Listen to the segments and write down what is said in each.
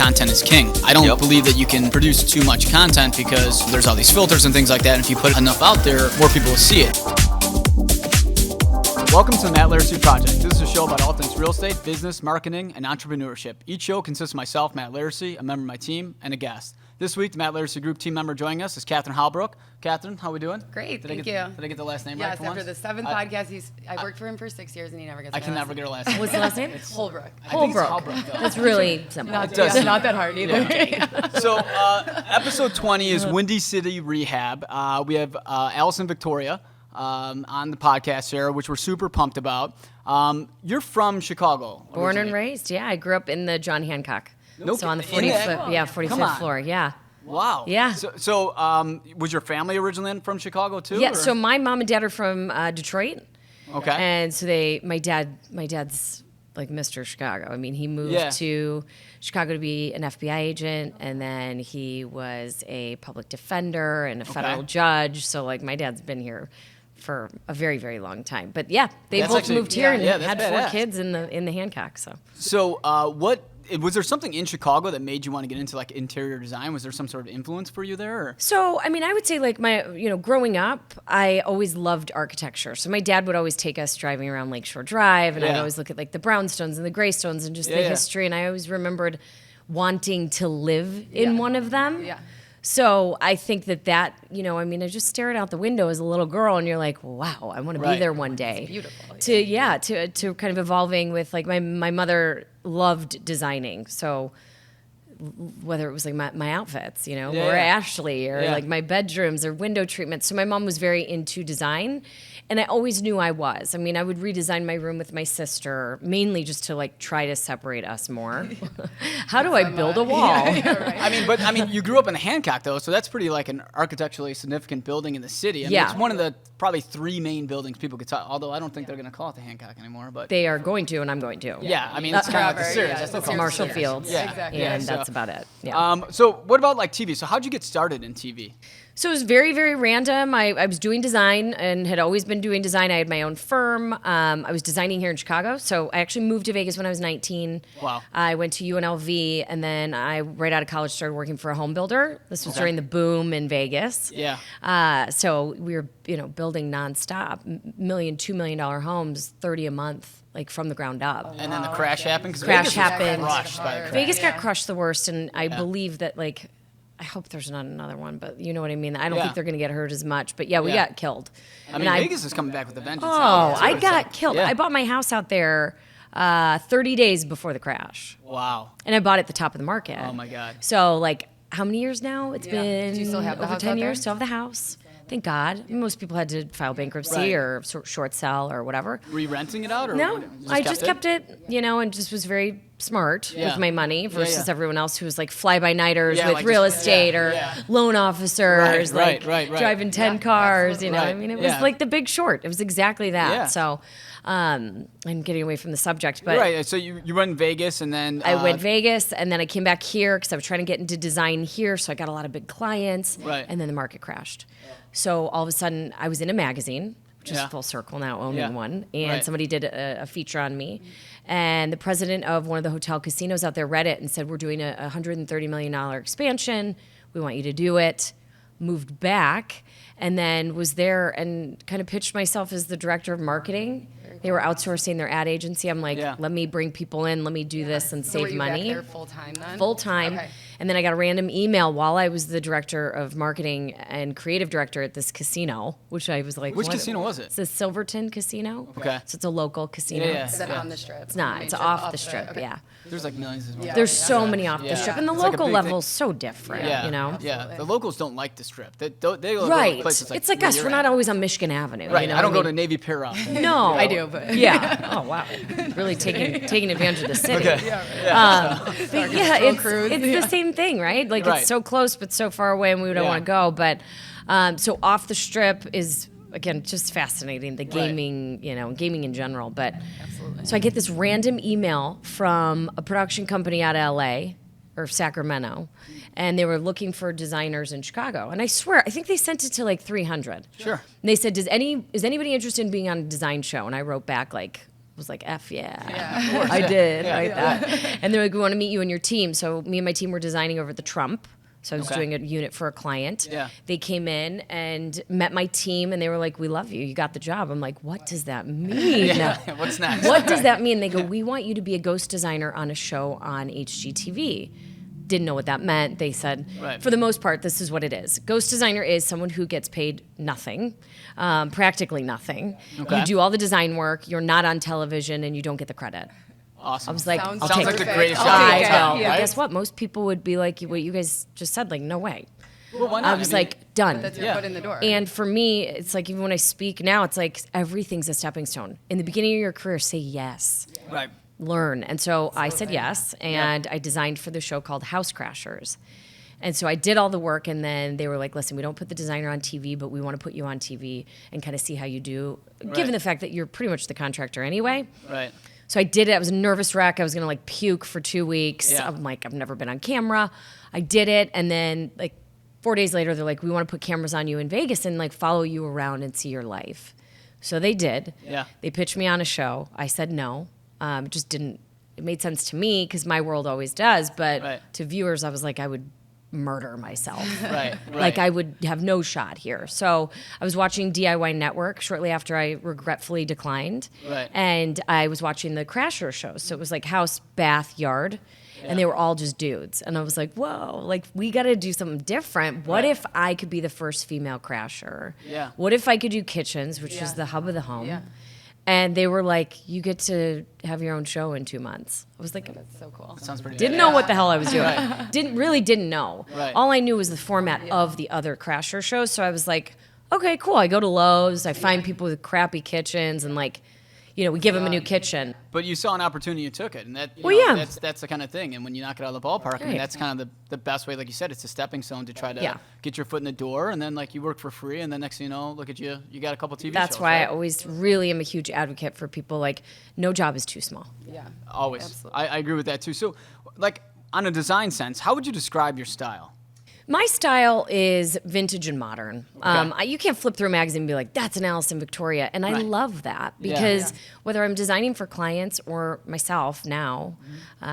content is king. I don't believe that you can produce too much content because there's all these filters and things like that. And if you put enough out there, more people will see it. Welcome to the Matt Laricy Project. This is a show about all things real estate, business, marketing, and entrepreneurship. Each show consists of myself, Matt Laricy, a member of my team, and a guest. This week, the Matt Laricy Group team member joining us is Catherine Halbrook. Catherine, how are we doing? Great, thank you. Did I get the last name right yes, for after once? the seventh podcast, I worked for him for 6 years and he never gets I can never get her last name. What's the last name? Holbrook. Holbrook. That's really simple. Not that hard either. So, episode 20 is Windy City Rehab. We have Alison Victoria on the podcast here, which we're super pumped about. You're from Chicago. Born and raised, yeah. I grew up in the John Hancock. No so on the kidding. 45th floor, yeah. Wow. Yeah. So, was your family originally from Chicago too? Yeah, or? so my mom and dad are from Detroit. Okay. And so my dad's like Mr. Chicago. I mean, he moved to Chicago to be an FBI agent, and then he was a public defender and a federal judge. So like my dad's been here for a very, very long time. But yeah, they both moved here and had badass. 4 kids in the Hancock. So what was there something in Chicago that made you want to get into like interior design? Was there some sort of influence for you there? Or? So, I mean, I would say like growing up, I always loved architecture. So my dad would always take us driving around Lakeshore Drive, and I'd always look at like the brownstones and the graystones and just the history. And I always remembered wanting to live in one of them. Yeah. So I think that I mean, I just stared out the window as a little girl, and you're like, wow, I want to be there one day. It's beautiful. To kind of evolving with like my mother loved designing, so whether it was like my outfits, or Ashley, or like my bedrooms or window treatments. So my mom was very into design, and I always knew I was. I mean, I would redesign my room with my sister, mainly just to like try to separate us more. How do I build a wall? I mean, you grew up in Hancock though, so that's pretty like an architecturally significant building in the city. I mean, it's one of the probably 3 main buildings people could talk. Although I don't think they're going to call it the Hancock anymore, but they are going to, and I'm going to. Yeah, I mean, it's kind of like the series. That's it's Marshall Fields. Yeah, exactly. And that's about it. Yeah. So what about like TV? So how'd you get started in TV? So it was very, very random. I was doing design and had always been doing design. I had my own firm. I was designing here in Chicago. So I actually moved to Vegas when I was 19. Wow. I went to UNLV, and then I, right out of college, started working for a home builder. This was during the boom in Vegas. Yeah. So we were, building nonstop, $1 million, $2 million homes, 30 a month, like from the ground up. And then the crash happened? 'Cause Crash Vegas happened. Was crushed by the crash. Vegas got crushed the worst, and I believe that like, I hope there's not another one, but you know what I mean? I don't think they're going to get hurt as much. But we got killed. I mean, Vegas is coming back with a vengeance. Oh, I got killed. Yeah. I bought my house out there 30 days before the crash. Wow. And I bought it at the top of the market. Oh, my God. So, like, how many years now? It's been Do you still have the over house 10 out there? years. Still have the house. Thank God. Most people had to file bankruptcy or short sell or whatever. Were you renting it out? Or No, I just kept it, and just was very smart with my money versus everyone else who was like fly-by-nighters with like real just- estate or loan officers, Right, driving 10 cars, Right. I mean, it was like The Big Short. It was exactly that. Yeah. So I'm getting away from the subject, but Right, so you went in Vegas and then... I went Vegas, and then I came back here because I was trying to get into design here, so I got a lot of big clients, Right. and then the market crashed. So all of a sudden, I was in a magazine, which is full circle now, owning one, and somebody did a feature on me, and the president of one of the hotel casinos out there read it and said, we're doing a $130 million expansion, we want you to do it, moved back, and then was there and kind of pitched myself as the director of marketing. They were outsourcing their ad agency. I'm like, let me bring people in, let me do this and So were save you money. back there full time then? Full time. Okay. And then I got a random email while I was the director of marketing and creative director at this casino, which I was like, Which what? casino was it? It's the Silverton Casino. Okay. So it's a local casino. Yeah. Is that on the strip? It's not. It's off the strip, yeah. There's like millions of them. There's so many off the strip. And the It's like a local big level's so different, Yeah, the locals don't like the strip. They go to Right. places It's like where us. you're We're at. not always on Michigan Avenue. Right, You know I don't what go to Navy Pier often. No. I do, but Yeah. Oh, wow. Really taking advantage of the city. Okay. But yeah, it's the same thing, right? Like Right. it's so close but so far away, and we don't want to go. But so off the strip is again just fascinating. The gaming, gaming in general. But so I get this random email from a production company out of LA or Sacramento, and they were looking for designers in Chicago. And I swear, I think they sent it to like 300. Sure. And they said, is anybody interested in being on a design show? And I wrote back like, was like, F yeah, Yeah. I did write that. And they're like, we want to meet you and your team. So me and my team were designing over the Trump. So I was doing a unit for a client. Yeah. They came in and met my team, and they were like, we love you. You got the job. I'm like, what does that mean? What's next? What does that mean? They go, we want you to be a ghost designer on a show on HGTV. Didn't know what that meant. They said, for the most part, this is what it is. Ghost designer is someone who gets paid nothing, practically nothing. Okay. You do all the design work, you're not on television, and you don't get the credit. Awesome. I was like, Sounds I'll Sounds take like it. the greatest I'll job of take all it. time, Yeah. right? Guess what? Most people would be like what you guys just said, like, no way. Well, why not? I was like, done. That's your foot in the door. And for me, it's like even when I speak now, it's like everything's a stepping stone. In the beginning of your career, say yes. Right. Learn. And so I said yes, and I designed for the show called House Crashers. And so I did all the work, and then they were like, listen, we don't put the designer on TV, but we want to put you on TV and kind of see how you do, given the fact that you're pretty much the contractor anyway. Right. So I did it. I was a nervous wreck. I was going to like puke for 2 weeks. Yeah. I'm like, I've never been on camera. I did it. And then like 4 days later, they're like, we want to put cameras on you in Vegas and like follow you around and see your life. So they did. Yeah. They pitched me on a show. I said no. It just didn't, it made sense to me because my world always does. But to viewers, I was like, I would murder myself. Right. Like I would have no shot here. So I was watching DIY Network shortly after I regretfully declined. Right. And I was watching the Crasher shows. So it was like house, bath, yard. And they were all just dudes. And I was like, whoa, like we got to do something different. What if I could be the first female crasher? Yeah. What if I could do kitchens, which is the hub of the home? Yeah. And they were like, you get to have your own show in 2 months. I was like, That's so cool. Sounds pretty didn't badass. know what the hell I was doing. Didn't know. Right. All I knew was the format of the other Crasher shows. So I was like, okay, cool. I go to Lowe's. I find people with crappy kitchens and like, you know, we give them a new kitchen. But you saw an opportunity, you took it, and that. That's the kind of thing. And when you knock it out of the ballpark, I mean, that's kind of the best way. Like you said, it's a stepping stone to try to get your foot in the door, and then like you work for free, and then next thing you know, look at you, you got a couple TV shows. That's why I right? always really am a huge advocate for people like, no job is too small. Yeah. Always. Absolutely. I agree with that too. So, like on a design sense, how would you describe your style? My style is vintage and modern. You can't flip through a magazine and be like, that's an Alison Victoria. And I love that because whether I'm designing for clients or myself now, you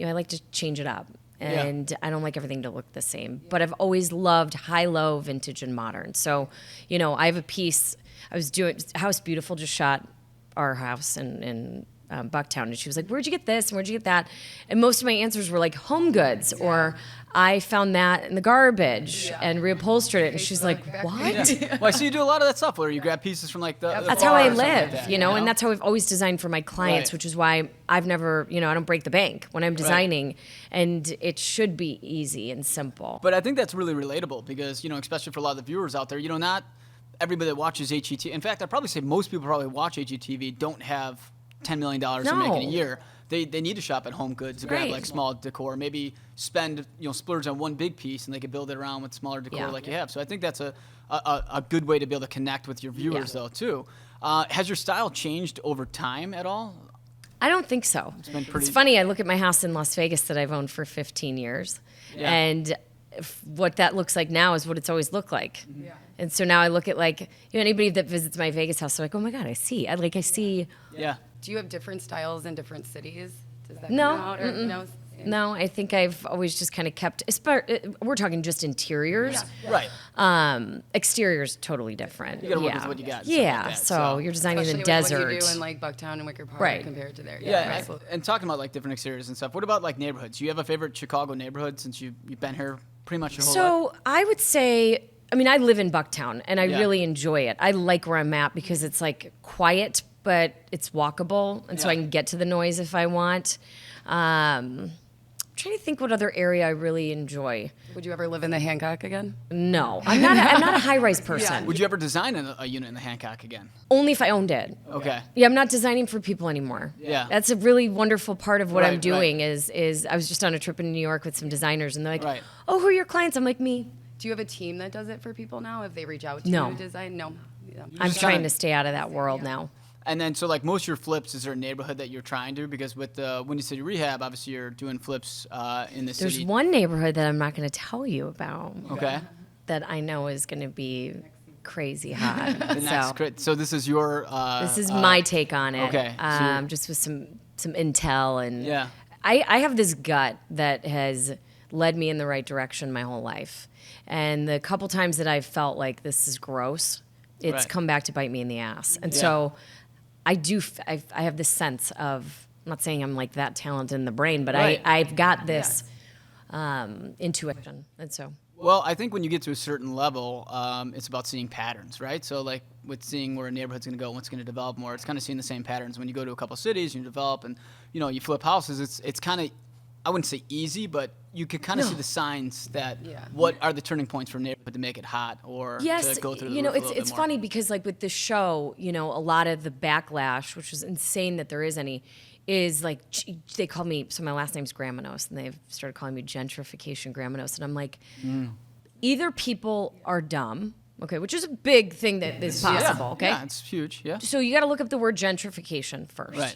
know, I like to change it up. And I don't like everything to look the same. But I've always loved high-low, vintage, and modern. So, you know, I have a piece, I was doing, House Beautiful just shot our house in Bucktown, and she was like, where'd you get this and where'd you get that? And most of my answers were like Home Goods or I found that in the garbage and reupholstered it. And she's like, what? Well, I see you do a lot of that stuff where you grab pieces from like the That's how I bar or something live, like that, you know, and that's how I've always designed for my clients, which is why I've never, you know, I don't break the bank when I'm designing, and it should be easy and simple. But I think that's really relatable because, you know, especially for a lot of the viewers out there, you know, not everybody that watches HGTV. In fact, I'd probably say most people probably watch HGTV don't have $10 million to make in a year. They need to shop at Home Goods to grab like small decor, maybe spend, you know, splurge on one big piece and they could build it around with smaller decor like you have. So I think that's a good way to be able to connect with your viewers though too. Has your style changed over time at all? I don't think so. It's funny, I look at my house in Las Vegas that I've owned for 15 years, and what that looks like now is what it's always looked like. And so now I look at like, you know, anybody that visits my Vegas house, they're like, oh my God, I see. Yeah. Do you have different styles in different cities? Does that No. come out? Or no. No, I think I've always just kind of kept, we're talking just interiors. Right. Exteriors, totally different. You gotta work with what you got and stuff Yeah, like that, so so. you're designing Especially the with desert. what you do in like Bucktown and Wicker Park Right. compared to there. Yeah, absolutely. and talking about like different exteriors and stuff, what about like neighborhoods? Do you have a favorite Chicago neighborhood since you've been here pretty much your whole life? So I would say, I mean, I live in Bucktown, and I really enjoy it. I like where I'm at because it's like quiet, but it's walkable, and so I can get to the noise if I want. I'm trying to think what other area I really enjoy. Would you ever live in the Hancock again? No, I'm not a high-rise person. Would you ever design a unit in the Hancock again? Only if I owned it. Okay. Yeah, I'm not designing for people anymore. Yeah. That's a really wonderful part of what I'm Right, doing is I was just on a trip in New York with some designers, and they're like, Right. oh, who are your clients? I'm like, me. Do you have a team that does it for people now? If they reach out to No. you to design? No. Yeah. I'm just trying kinda- to stay out of that world now. And then, so like most of your flips, is there a neighborhood that you're trying to? Because with the Windy City Rehab, obviously you're doing flips in the There's city. one neighborhood that I'm not going to tell you about Okay. that I know is going to be crazy hot. So this is your. This is my take on it. Okay. Just with some intel and. Yeah. I have this gut that has led me in the right direction my whole life, and the couple times that I've felt like this is gross, it's come back to bite me in the ass. And so, I have this sense of. I'm not saying I'm like that talented in the brain, but I've got this intuition, and so. Well, I think when you get to a certain level, it's about seeing patterns, right? So like with seeing where a neighborhood's going to go, what's going to develop more, it's kind of seeing the same patterns. When you go to a couple of cities, you develop and, you flip houses, it's kind of, I wouldn't say easy, but you could kind of see the signs that what are the turning points for a neighborhood to make it hot or to go through the roof a little bit it's more. funny because like with this show, a lot of the backlash, which is insane that there is any, is like they call me, so my last name's Gramenos, and they've started calling me gentrification Gramenos, and I'm like, either people are dumb, okay, which is a big thing that is possible, okay? Yeah, it's huge, yeah. So you got to look up the word gentrification first. Right.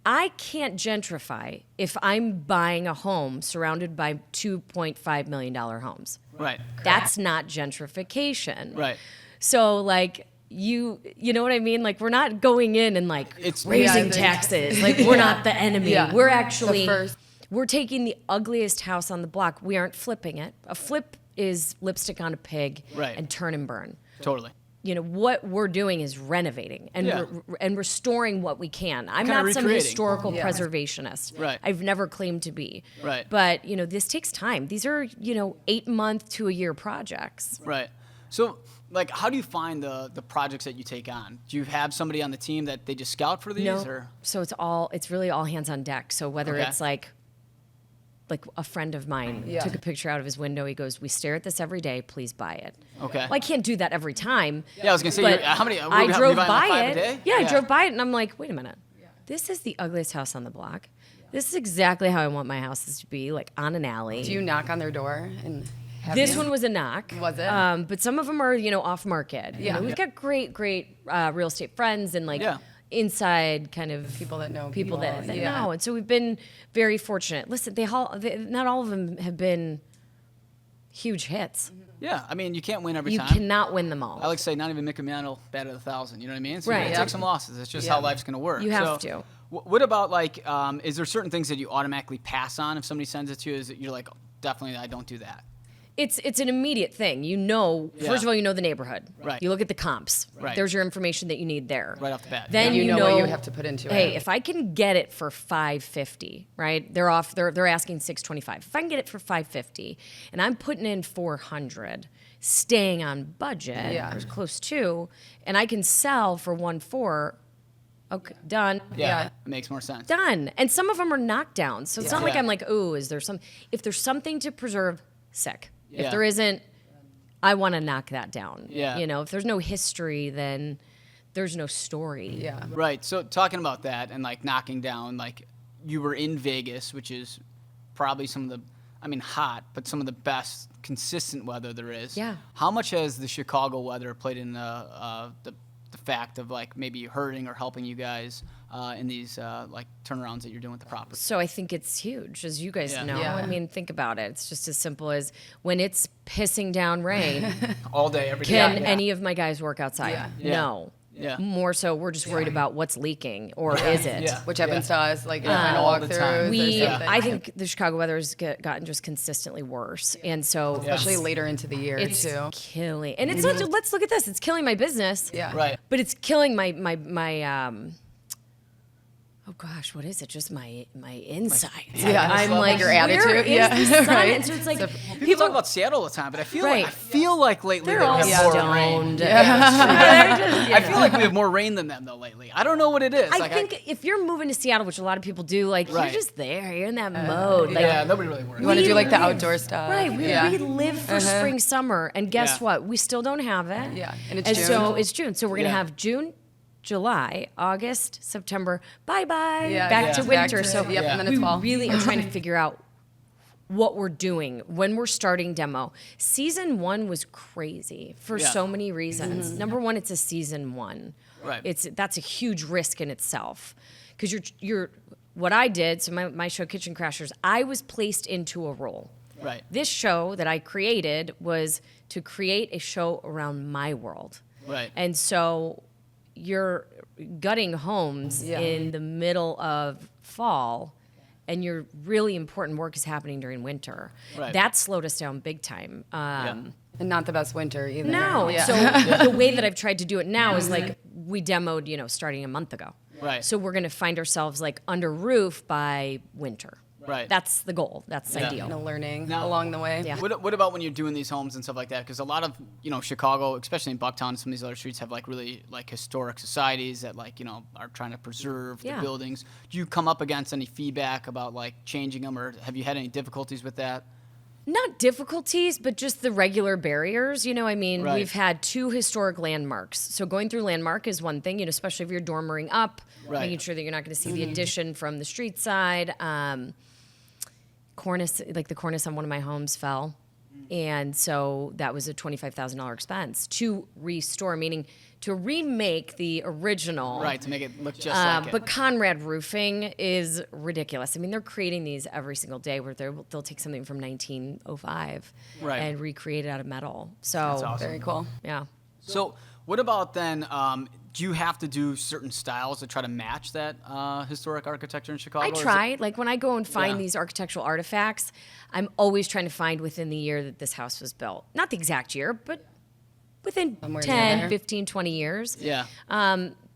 I can't gentrify if I'm buying a home surrounded by $2.5 million homes. Right. That's not gentrification. Right. So like, you know what I mean? Like we're not going in and like It's raising taxes. Like we're not the enemy. Yeah. We're actually first. we're taking the ugliest house on the block. We aren't flipping it. A flip is lipstick on a pig and turn and burn. Totally. What we're doing is renovating and and restoring what we can. I'm Kinda not some recreating. historical preservationist. Right. I've never claimed to be. Right. But this takes time. These are 8-month to a year projects. Right. So, like, how do you find the projects that you take on? Do you have somebody on the team that they just scout for these? No. Or? So it's really all hands on deck. So whether it's like a friend of mine took a picture out of his window. He goes, "We stare at this every day. Please buy it." Okay. Well, I can't do that every time. Yeah, I was gonna say, but how many? I drove by like 5 a it. day? Yeah, I drove by it, and I'm like, wait a minute. This is the ugliest house on the block. This is exactly how I want my houses to be, like on an alley. Do you knock on their door and? This one was a knock. Was it? But some of them are, off market. Yeah. We've got great real estate friends and inside kind of People that know people that people, know. And so we've been very fortunate. Listen, not all of them have been huge hits. Yeah, I mean, you can't win every You time. cannot win them all. I like to say, not even Mickey Mantle bat at 1,000. You know what I mean? So Right. you take some losses. It's just how life's going to work. You have to. What about is there certain things that you automatically pass on if somebody sends it to you? Is it you're like, definitely, I don't do that. It's an immediate thing. First of all, you know the neighborhood. Right. You look at the comps. Right. There's your information that you need there. Right off the bat. Then You you know what you have to put into Hey, it. if I can get it for $550, right? They're asking $625. If I can get it for $550 and I'm putting in $400, staying on budget or close to, and I can sell for $1.4, okay, done. Yeah, it makes more sense. Done. And some of them are knockdowns. So it's not like Yeah. I'm like, ooh, is there some? If there's something to preserve, sick. Yeah. If there isn't, I want to knock that down. Yeah. If there's no history, then there's no story. Yeah. Right. So talking about that and like knocking down, like you were in Vegas, which is probably hot, but some of the best consistent weather there is. Yeah. How much has the Chicago weather played in the fact of like maybe hurting or helping you guys in these like turnarounds that you're doing with the property? So I think it's huge, as you guys know. Yeah. I mean, think about it. It's just as simple as when it's pissing down rain, All day, every day. can any of my guys work outside? Yeah. No. Yeah. More so, we're just worried about what's leaking, or is it? Yeah. Which happens to us, like in All final the time. walkthroughs. I think the Chicago weather has gotten just consistently worse, and so especially later into the year it's too. killing. And it's not. Let's look at this. It's killing my business. Yeah. Right. But it's killing my oh gosh, what is it? Just my insides. Yeah, I'm like, your where attitude. is Yeah. the sun? Right. And so it's like People talk about Seattle all the time, but I feel like lately they're they all have more rain. stoned. I I feel like we have more rain than them though lately. I don't know what it is. I think if you're moving to Seattle, which a lot of people do, like Right. you're just there, you're in that mode. Like, yeah, nobody really works. You want to We do like the live- outdoor stuff. Right, we Yeah. live for spring, summer, and guess Yeah. what? We still don't have it. Yeah, and it's so June. it's June. So we're gonna Yeah. have June, July, August, September. Bye bye. Yeah, back yeah. to Back winter. to- So yep, and then we it's fall. really are trying to figure out what we're doing when we're starting demo. Season 1 was crazy for Yeah. so many reasons. Number one, it's a season 1. Right. That's a huge risk in itself because you're what I did. So my show Kitchen Crashers, I was placed into a role. Right. This show that I created was to create a show around my world. Right. And so you're gutting homes in the middle of fall, and your really important work is happening during winter. Right. That slowed us down big time. And not the best winter either. No. Yeah. So the way that I've tried to do it now is like we demoed, starting a month ago. Right. So we're going to find ourselves like under roof by winter. Right. That's the goal. That's ideal. Learning Now- along the way. Yeah. What about when you're doing these homes and stuff like that? Because a lot of, Chicago, especially in Bucktown and some of these other streets have like really like historic societies that like, are trying to preserve the Yeah. buildings. Do you come up against any feedback about like changing them, or have you had any difficulties with that? Not difficulties, but just the regular barriers. Right. We've had 2 historic landmarks. So going through landmark is one thing, especially if you're dormering up, Right. making sure that you're not going to see the addition from the street side. Cornice, like the cornice on one of my homes fell. And so that was a $25,000 expense to restore, meaning to remake the original. Right, to make it look just like it. But Conrad Roofing is ridiculous. I mean, they're creating these every single day where they'll take something from 1905 Right. and recreate it out of metal. So, That's awesome. Very cool. yeah. So what about then, do you have to do certain styles to try to match that historic architecture in Chicago? I or is it- try. Like when I go and find Yeah. these architectural artifacts, I'm always trying to find within the year that this house was built. Not the exact year, but within Somewhere 10, near there. 15, 20 years. Yeah.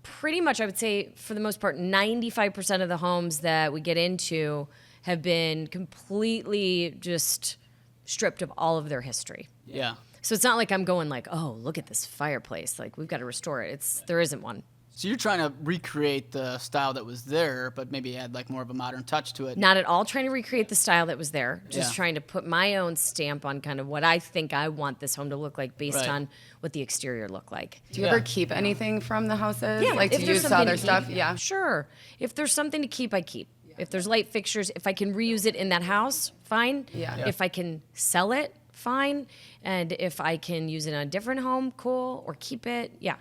Pretty much, I would say, for the most part, 95% of the homes that we get into have been completely just stripped of all of their history. Yeah. So it's not like I'm going like, oh, look at this fireplace. Like, we've got to restore it. There isn't one. So you're trying to recreate the style that was there, but maybe add like more of a modern touch to it. Not at all trying to recreate the style that was there. Just Yeah. trying to put my own stamp on kind of what I think I want this home to look like based Right. on what the exterior looked like. Do you Yeah. ever keep anything from the houses? Yeah, Like if to there's use to something other to stuff? keep, Yeah. Sure. If there's something to keep, I keep. If there's light fixtures, if I can reuse it in that house, fine. Yeah. Yeah. If I can sell it, fine. And if I can use it in a different home, cool. Or keep it, yeah.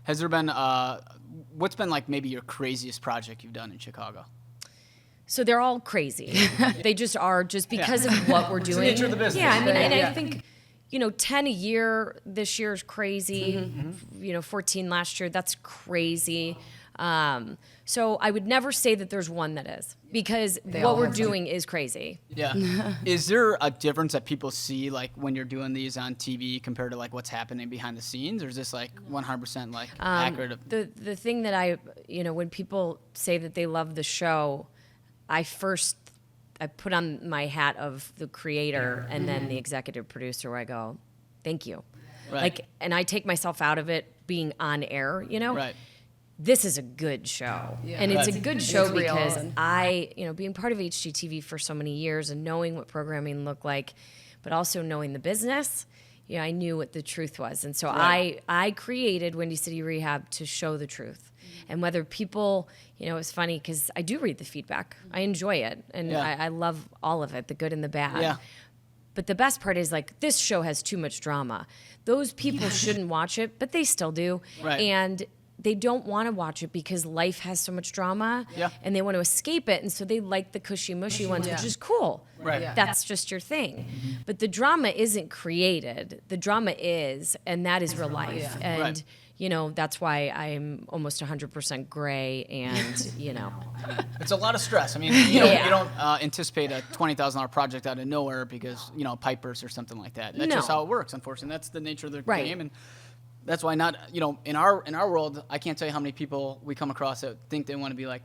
Has there been, what's been like maybe your craziest project you've done in Chicago? So they're all crazy. They just are, just because of what we're doing. nature of the business. Yeah, I mean, and Yeah. I think, 10 a year this year is crazy. 14 last year, that's crazy. So I would never say that there's one that is, because all what we're have some. doing is crazy. Yeah. Is there a difference that people see like when you're doing these on TV compared to like what's happening behind the scenes, or is this like 100% like accurate? The thing that when people say that they love the show, I put on my hat of the creator and then the executive producer, where I go, thank you. Right. And I take myself out of it being on air, Right. This is a good show. Yeah. And it's Right. a good It's show real. because being part of HGTV for so many years and knowing what programming looked like, but also knowing the business, I knew what the truth was. And so Right. I created Windy City Rehab to show the truth. And whether people, it's funny because I do read the feedback. I enjoy it. And Yeah. I love all of it, the good and the bad. Yeah. But the best part is like, this show has too much drama. Those people shouldn't watch it, but they still do. Right. And they don't want to watch it because life has so much drama. Yeah. And they want to escape it. And so they like the cushy mushy ones, which is cool. Right. Yeah. That's just your thing. But the drama isn't created. The drama is, and that is real life. Yeah. And Right. that's why I'm almost 100% gray and, It's a lot of stress. I mean, Yeah. you don't anticipate a $20,000 project out of nowhere because, pipe burst or something like that. That's just No. how it works, unfortunately. That's the nature of the Right. game. And that's why not, in our world, I can't tell you how many people we come across that think they want to be like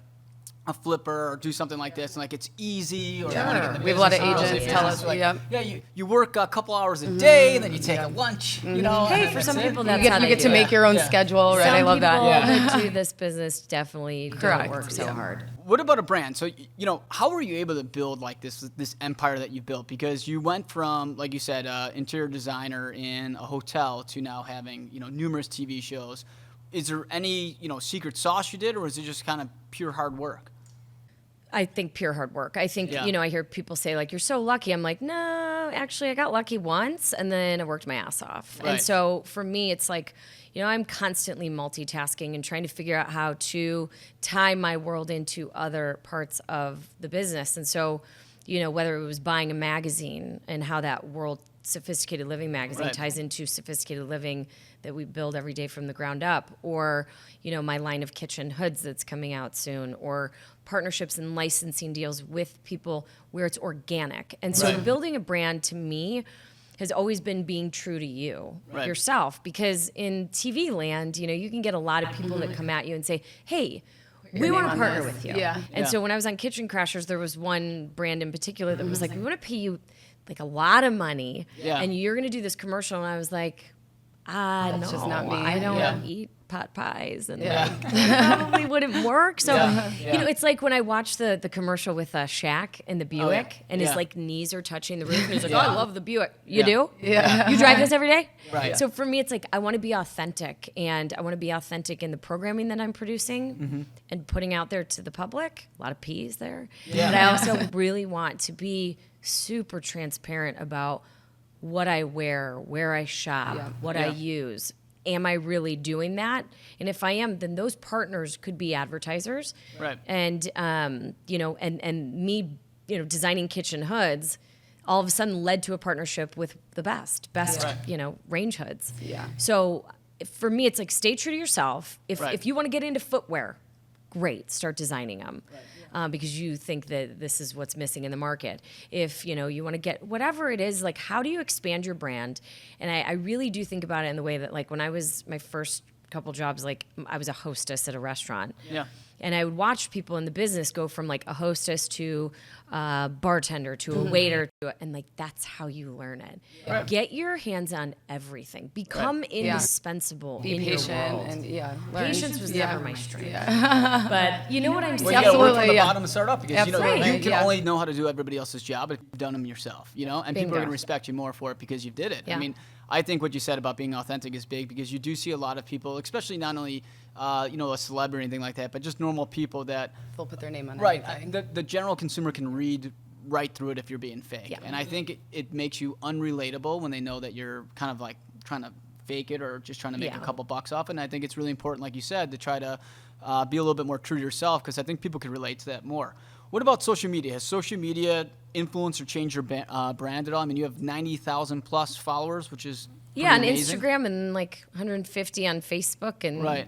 a flipper or do something like this, and like it's easy, or they want to get in the We have a lot of business, or agents they tell business, us, like, yep. yeah, you work a couple hours a day, and then you take a lunch, Hey, and for that's some it. people, You that's get, how you they get do to it. make your own Yeah. schedule, right? Some I love people that. that do this business definitely Correct. don't work so Yeah. hard. What about a brand? So, how were you able to build like this empire that you built? Because you went from, like you said, interior designer in a hotel to now having, numerous TV shows. Is there any, secret sauce you did, or is it just kind of pure hard work? I think pure hard work. I think, Yeah. I hear people say, like, you're so lucky. I'm like, no, actually, I got lucky once, and then I worked my ass off. Right. And so for me, it's like, I'm constantly multitasking and trying to figure out how to tie my world into other parts of the business. And so, whether it was buying a magazine and how that World Sophisticated Living magazine ties into sophisticated living that we build every day from the ground up, or, my line of kitchen hoods that's coming out soon, or partnerships and licensing deals with people where it's organic. And so building a brand to me has always been being true to you, yourself, because in TV land, you can get a lot of people that come at you and say, hey, we want to partner with you. And so when I was on Kitchen Crashers, there was one brand in particular that was like, we want to pay you like a lot of money and you're going to do this commercial. And I was like, no, just not me. I don't eat pot pies, and like, probably wouldn't work. So, it's like when I watched the commercial with Shaq and the Buick, and his like knees are touching the roof, and he's like, "Oh, I love the Buick." You do? Yeah. You drive this every day? Right. So for me, it's like I want to be authentic, and I want to be authentic in the programming that I'm producing and putting out there to the public. A lot of P's there, but I also really want to be super transparent about what I wear, where I shop, what I use. Am I really doing that? And if I am, then those partners could be advertisers. Right. And, and me, designing kitchen hoods all of a sudden led to a partnership with the best, range hoods. Yeah. So for me, it's like, stay true to yourself. If you want to get into footwear, great, start designing them. Because you think that this is what's missing in the market. If, you want to get whatever it is, like, how do you expand your brand? And I really do think about it in the way that, like, when I was my first couple jobs, like, I was a hostess at a restaurant. Yeah. And I would watch people in the business go from, like, a hostess to a bartender to a waiter, and, like, that's how you learn it. Right. Get your hands on everything. Become indispensable in your world. And Patience was never my strength. Yeah. But you know what I'm saying? Well, you got to work from the Absolutely, bottom and start up, because you Absolutely. can only know how to do everybody else's job if you've done them yourself, and people are Bingo. going to respect you more for it because you did it. Yeah. I mean, I think what you said about being authentic is big, because you do see a lot of people, especially not only a celebrity or anything like that, but just normal people that They'll put their name on everything. The general consumer can read right through it if you're being fake. Yeah. And I think it makes you unrelatable when they know that you're kind of like trying to fake it or just trying to make a couple bucks off. And I think it's really important, like you said, to try to be a little bit more true to yourself, because I think people could relate to that more. What about social media? Has social media influenced or changed your brand at all? I mean, you have 90,000 plus followers, which is Yeah, on amazing. Instagram and like 150 on Facebook, and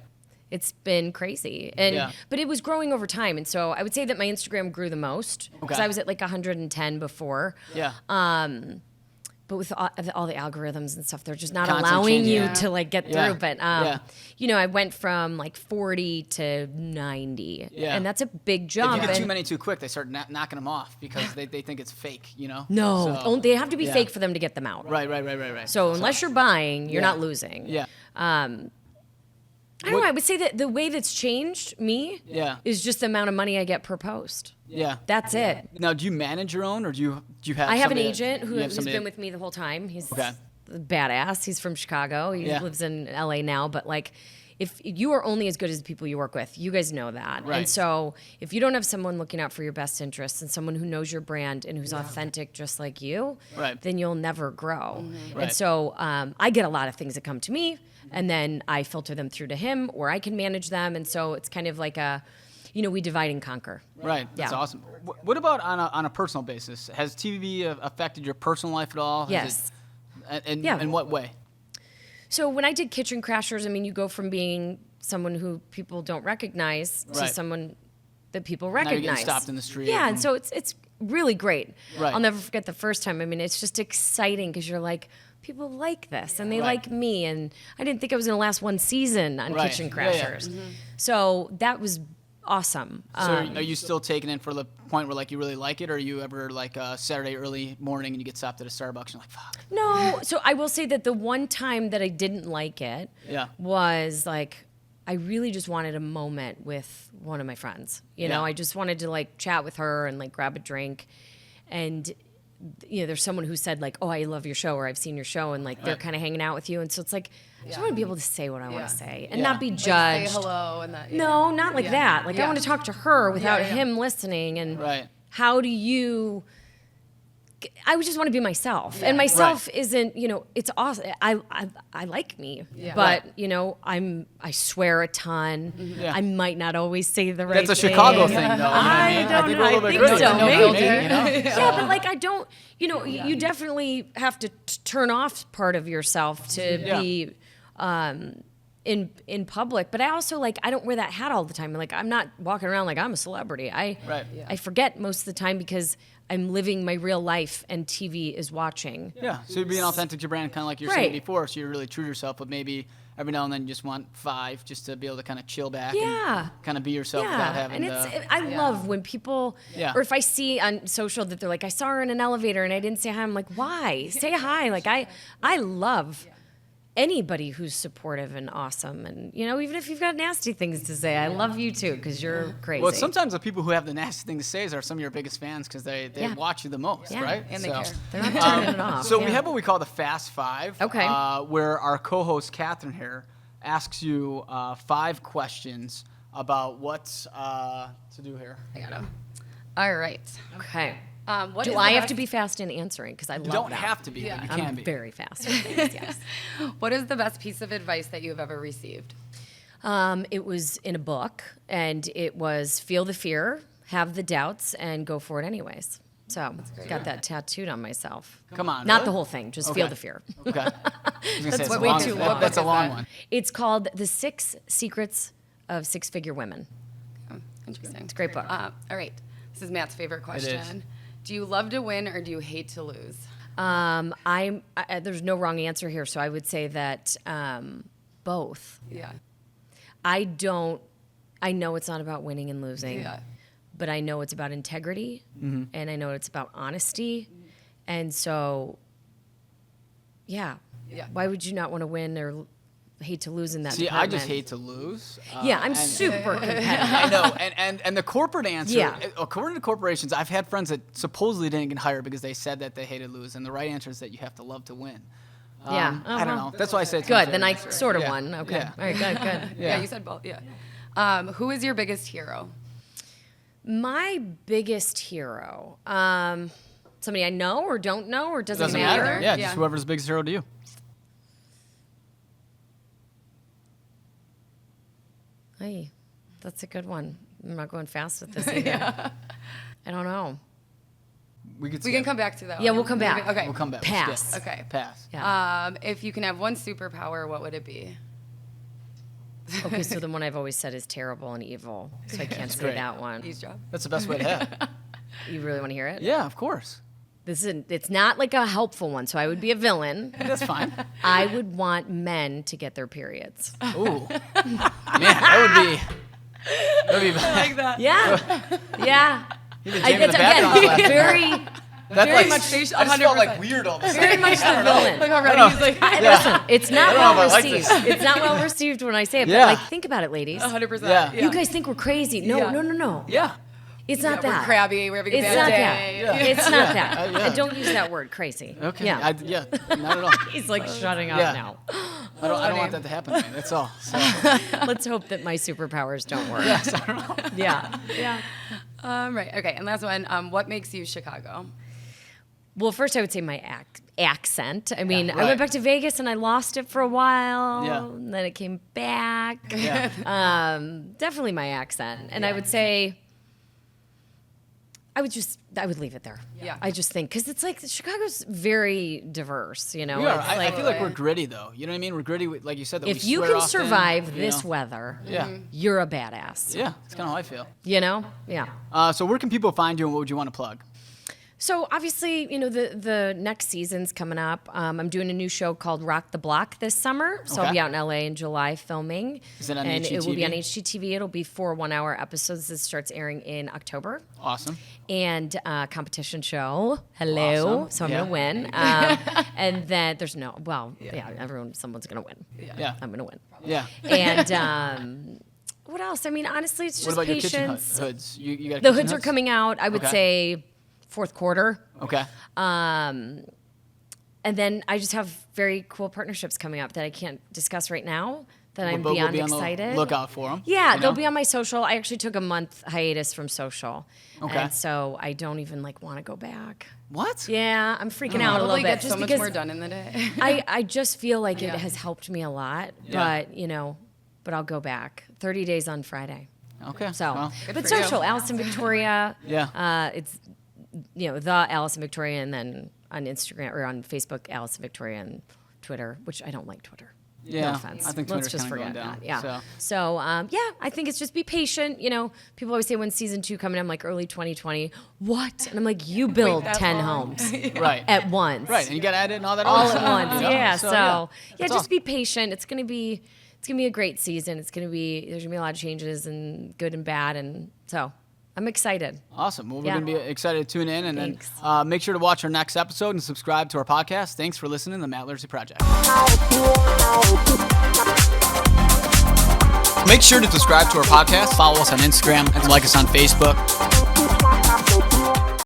it's been crazy. And but it was growing over time, and so I would say that my Instagram grew the most, because I was at like 110 before. Yeah. But with all the algorithms and stuff, they're just not Constant allowing changing. you to like get through. But I went from like 40 to 90, and that's a big jump. If you get too many too quick, they start knocking them off because they think it's fake, No, So, they have to be fake for them to get them out. Right. So unless you're buying, you're not losing. Yeah. I don't know. I would say that the way that's changed me is just the amount of money I get per post. Yeah. That's it. Now, do you manage your own, or do you have? I have an somebody agent you have who's somebody been with me the whole time. He's Okay. badass. He's from Chicago. He lives in LA now, but like, if you are only as good as the people you work with, you guys know that. Right. And so if you don't have someone looking out for your best interests and someone who knows your brand and who's authentic just like you, then you'll never grow. Right. And so I get a lot of things that come to me, and then I filter them through to him, or I can manage them. And so it's kind of like we divide and conquer. Right. That's awesome. What about on a personal basis? Has TV affected your personal life at all? Yes. In what way? So when I did Kitchen Crashers, I mean, you go from being someone who people don't recognize to someone that people recognize. Now you're getting stopped in the street. Yeah, and so it's really great. Right. I'll never forget the first time. I mean, it's just exciting because you're like, people like this and they like me, and I didn't think I was going to last one season on Kitchen Crashers. So that was awesome. So are you still taking it for the point where like you really like it, or are you ever like Saturday early morning and you get stopped at a Starbucks and you're like, fuck? No. So I will say that the one time that I didn't like it was like, I really just wanted a moment with one of my friends. I just wanted to like chat with her and like grab a drink. And there's someone who said like, oh, I love your show, or I've seen your show, and like they're kind of hanging out with you. And so it's like, I just want to be able to say what I want to say and not be judged. Like say hello and that. No, not like that. Like I want to talk to her without him listening. And how do you I would just want to be myself, and myself isn't, it's awesome. I like me, but I swear a ton. Yeah. I might not always say the right. That's a thing. Chicago thing, though. I don't know. I think so. Maybe. Yeah, but like I don't. You definitely have to turn off part of yourself to be. In public, but I also I don't wear that hat all the time. Like I'm not walking around like I'm a celebrity. I forget most of the time because I'm living my real life and TV is watching. Yeah, so you're being authentic to your brand, kind of like you were saying before. So you're really true to yourself, but maybe every now and then you just want 5 just to be able to kind of chill back and kind of be yourself without having I love when people, or if I see on social that they're like, I saw her in an elevator and I didn't say hi. I'm like, why? Say hi. Like I love anybody who's supportive and awesome, and even if you've got nasty things to say, I love you too because you're crazy. Well, sometimes the people who have the nasty thing to say are some of your biggest fans because they watch you the most, right? And they care. They're not turning it off. So we have what we call the Fast Five, where our co-host Catherine here asks you 5 questions about what's to do here. I got them. All right. Okay. What Do is I the have to best- be fast in answering? Because I love You don't that. have to be, but you can I'm be. very fast. with things, yes. What is the best piece of advice that you have ever received? It was in a book, and it was feel the fear, have the doubts, and go for it anyways. So got that tattooed on myself. Come on. Not really? the whole thing, just feel the fear. Okay. I was gonna say, it's way a long, too- that- what that's a book is long that? one. It's called The 6 Secrets of Six-Figure Women. Interesting. It's a great book. All right. This is Matt's favorite question. is. Do you love to win or do you hate to lose? There's no wrong answer here, so I would say that both. Yeah. I know it's not about winning and losing, Yeah. but I know it's about integrity, and I know it's about honesty, and so, Yeah. why would you not want to win or hate to lose in that See, I department? just hate to lose. I'm super competitive. I know, and the corporate answer, Yeah. according to corporations, I've had friends that supposedly didn't get hired because they said that they hated to lose, and the right answer is that you have to love to win. Yeah. I don't know. That's why I say it's my Good, then I favorite answer. sort of Yeah. won. Okay, Yeah. all right, good. Yeah, you said both. Yeah. Who is your biggest hero? My biggest hero, somebody I know or don't know or doesn't, Doesn't matter. matter. Yeah, Yeah. just whoever's the biggest hero to you. Hey, that's a good one. I'm not going fast with this either. I don't know. We could. We can come back to that. Yeah, one. we'll come back. Okay. We'll come back. Pass. Skip. Okay. Pass. Yeah. If you can have one superpower, what would it be? Okay, so the one I've always said is terrible and evil, so I can't say great. that one. Eavesdrop. That's the best way to have. You really want to hear it? Yeah, of course. It's not like a helpful one, so I would be a villain. That's fine. I would want men to get their periods. Ooh, man, that would be. like that. Yeah, yeah. You've been jamming the background last night. very, That very like, much- I just felt 100%. like weird all of a sudden. very much the villain. Like already, he's like, Listen, it's not I don't well know if I like received. this. It's not well received when I say it, Yeah. but like, think about it, ladies. 100%. Yeah. You guys think we're crazy? No, Yeah. no. Yeah. It's not We're that. crabby. We're having a It's bad not day. that. It's not that. Yeah. And don't use that word, crazy. Okay. Yeah. Yeah. Not at all. He's like shutting up Yeah. now. I don't want that to happen to me. That's all. So. Let's hope that my superpowers don't work. Yes, I don't know. Yeah. Right. Okay. And last one. What makes you Chicago? Well, first I would say my accent. I mean, I right. went back to Vegas and I lost it for a while. Yeah. And then it came back. Yeah. Definitely my accent. And I would say, I would leave it there. Yeah. I just think, because it's like, Chicago's very diverse, you know? We are. It's I like, feel like we're gritty, though. You know what I mean? We're gritty, like you said. That if we you swear can often, survive you this know? weather, Yeah. you're a badass. Yeah. That's kind of how I feel. You know? Yeah. So where can people find you, and what would you want to plug? So obviously, you know, the next season's coming up. I'm doing a new show called Rock the Block this summer. So I'll Okay. be out in LA in July filming. Is it on and it will be HGTV? on HGTV. It'll be 4 1-hour episodes. This starts airing in October. Awesome. And competition show. Hello. Awesome. So I'm Yeah. going to win. And then there's someone's going to win. Yeah. I'm going to win. Yeah. And what else? I mean, honestly, it's What just about your kitchen patience. hoods? You got The kitchen hoods are coming out, I would Okay. say, fourth quarter. Okay. And then I just have very cool partnerships coming up that I can't discuss right now. that I'm But beyond we'll be excited. On the lookout for them. Yeah, they'll be on my social. I actually took a month hiatus from social. Okay. And so I don't even want to go back. What? Yeah, I'm freaking out a little Probably bit. get Just so much because more done in the day. I just feel like Yeah. it has helped me a lot. Yeah. But, but I'll go back. 30 days on Friday. Okay. So, well, but for you. social, Alison Victoria. Yeah. It's, the Alison Victoria, and then on Instagram or on Facebook, Alison Victoria, and Twitter, which I don't like Twitter. Yeah, No offense. I think Let's Twitter's just kinda forget going down, that. Yeah. so. So, I think it's just be patient. People always say when's season 2 coming? I'm like early 2020. What? And I'm like, you build that 10 long? homes Right. at once. Right, and you got to add it and all that All other at stuff, once. you know? Yeah. So, That's just all. be patient. It's gonna be a great season. There's gonna be a lot of changes and good and bad, and so I'm excited. Awesome. Well, we're Yeah. going to be excited to tune in, and Thanks. then make sure to watch our next episode and subscribe to our podcast. Thanks for listening to the Matt Laricy Project. Make sure to subscribe to our podcast, follow us on Instagram, and like us on Facebook.